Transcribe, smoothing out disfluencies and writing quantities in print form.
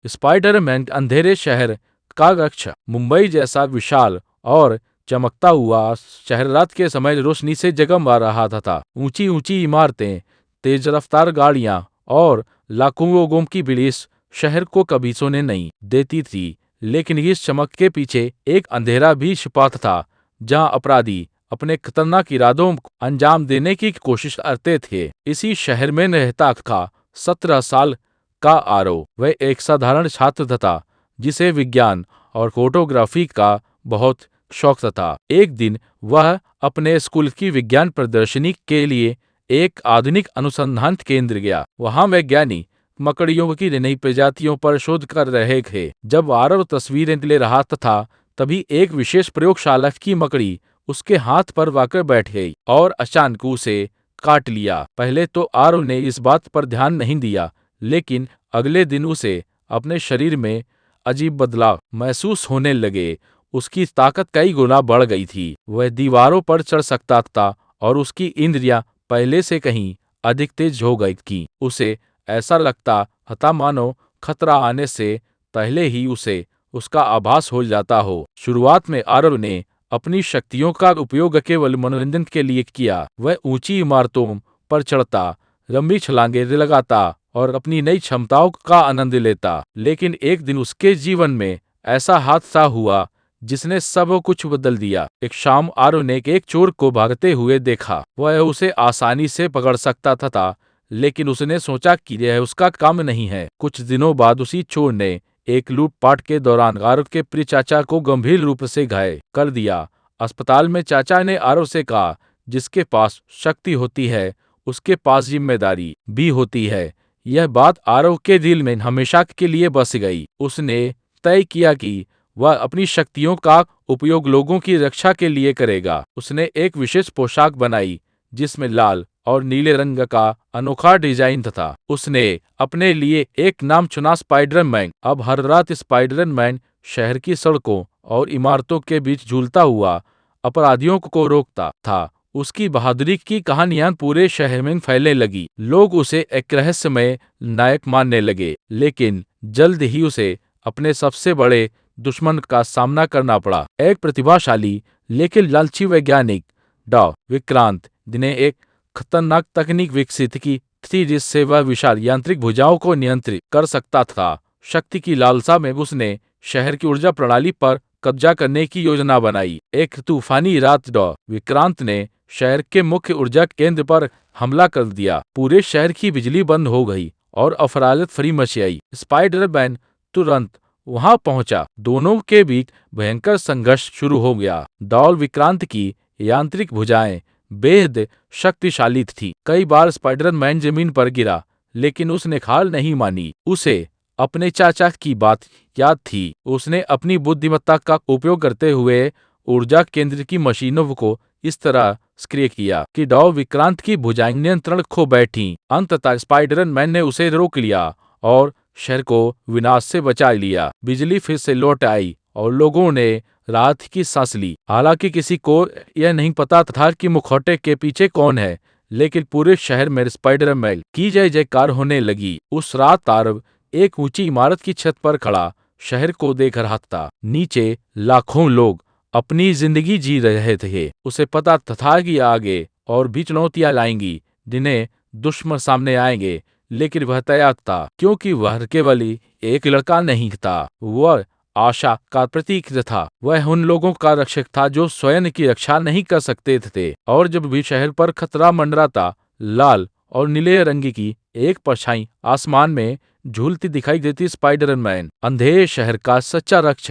Spiderman अंधेरे शहर का रक्षक। मुंबई जैसा विशाल और चमकता हुआ शहर रात के समय रोशनी से जगमगा रहा था। ऊंची ऊंची इमारतें, तेज रफ्तार गाड़ियां और लाखों लोगों की भीड़ इस शहर को कभी सोने नहीं देती थी। लेकिन इस चमक के पीछे एक अंधेरा भी छिपा था, जहां अपराधी अपने खतरनाक इरादों को अंजाम देने की कोशिश करते थे। इसी शहर में रहता था 17 साल का आरव। वह एक साधारण छात्र था जिसे विज्ञान और फोटोग्राफी का बहुत शौक था। एक दिन वह अपने स्कूल की विज्ञान प्रदर्शनी के लिए एक आधुनिक अनुसंधान केंद्र गया। वहां वैज्ञानिक मकड़ियों की नई प्रजातियों पर शोध कर रहे थे। जब आरव तस्वीरें ले रहा था, तभी एक विशेष प्रयोगशाला की मकड़ी उसके हाथ पर वाकर बैठ गई और अचानक उसे काट लिया। पहले तो आरव ने इस बात पर ध्यान नहीं दिया, लेकिन अगले दिन उसे अपने शरीर में अजीब बदलाव महसूस होने लगे। उसकी ताकत कई गुना बढ़ गई थी। वह दीवारों पर चढ़ सकता था और उसकी इंद्रियां पहले से कहीं अधिक तेज हो गई थीं। उसे ऐसा लगता था मानो खतरा आने से पहले ही उसे उसका आभास हो जाता हो। शुरुआत में आरव ने अपनी शक्तियों का उपयोग केवल मनोरंजन के लिए किया। वह ऊंची इमारतों पर चढ़ता, लंबी छलांगें लगाता और अपनी नई क्षमताओं का आनंद लेता। लेकिन एक दिन उसके जीवन में ऐसा हादसा हुआ जिसने सब कुछ बदल दिया। एक शाम आरव ने एक चोर को भागते हुए देखा। वह उसे आसानी से पकड़ सकता था, लेकिन उसने सोचा कि यह उसका काम नहीं है। कुछ दिनों बाद उसी चोर ने एक लूटपाट के दौरान आरव के प्रिय चाचा को गंभीर रूप से घायल कर दिया। अस्पताल में चाचा ने आरव से कहा, जिसके पास शक्ति होती है उसके पास जिम्मेदारी भी होती है। यह बात आरव के दिल में हमेशा के लिए बस गई। उसने तय किया कि वह अपनी शक्तियों का उपयोग लोगों की रक्षा के लिए करेगा। उसने एक विशेष पोशाक बनाई जिसमें लाल और नीले रंग का अनोखा डिजाइन था। उसने अपने लिए एक नाम चुना, स्पाइडरमैन। अब हर रात स्पाइडरमैन शहर की सड़कों और इमारतों के बीच झूलता हुआ अपराधियों को रोकता था। उसकी बहादुरी की कहानियां पूरे शहर में फैलने लगी। लोग उसे एक रहस्यमय नायक मानने लगे, लेकिन जल्द ही उसे अपने सबसे बड़े दुश्मन का सामना करना पड़ा। एक प्रतिभाशाली लेकिन लालची वैज्ञानिक डॉ विक्रांत ने एक खतरनाक तकनीक विकसित की थी जिससे वह विशाल यांत्रिक भुजाओं को नियंत्रित कर सकता था। शक्ति की लालसा में उसने शहर की ऊर्जा प्रणाली पर कब्जा करने की योजना बनाई। एक तूफानी रात डॉ विक्रांत ने शहर के मुख्य ऊर्जा केंद्र पर हमला कर दिया। पूरे शहर की बिजली बंद हो गई और अफरातफरी मच गई। स्पाइडरमैन तुरंत वहां पहुंचा। दोनों के बीच भयंकर संघर्ष शुरू हो गया। डॉ विक्रांत की यांत्रिक भुजाएं बेहद शक्तिशाली थी। कई बार स्पाइडरमैन जमीन पर गिरा, लेकिन उसने हार नहीं मानी। उसे अपने चाचा की बात याद थी। उसने अपनी बुद्धिमत्ता का उपयोग करते हुए ऊर्जा केंद्र की मशीनों को इस तरह सक्रिय किया कि डॉ विक्रांत की भुजाएं नियंत्रण खो बैठी। अंततः स्पाइडरमैन ने उसे रोक लिया और शहर को विनाश से बचा लिया। बिजली फिर से लौट आई और लोगों ने राहत की सांस ली। हालांकि किसी को यह नहीं पता था कि मुखौटे के पीछे कौन है, लेकिन पूरे शहर में स्पाइडरमैन की जय जयकार होने लगी। उस रात आरव एक ऊंची इमारत की छत पर खड़ा शहर को देख रहा था। नीचे लाखों लोग अपनी जिंदगी जी रहे थे। उसे पता था कि आगे और भी चुनौतियां लाएंगी, जिन्हें दुश्मन सामने आएंगे, लेकिन वह तैयार था, क्योंकि वह केवल एक लड़का नहीं था, वह आशा का प्रतीक था। वह उन लोगों का रक्षक था जो स्वयं की रक्षा नहीं कर सकते थे। और जब भी शहर पर खतरा मंडराता, लाल और नीले रंग की एक परछाई आसमान में झूलती दिखाई देती। स्पाइडरमैन अंधेरे शहर का सच्चा रक्षक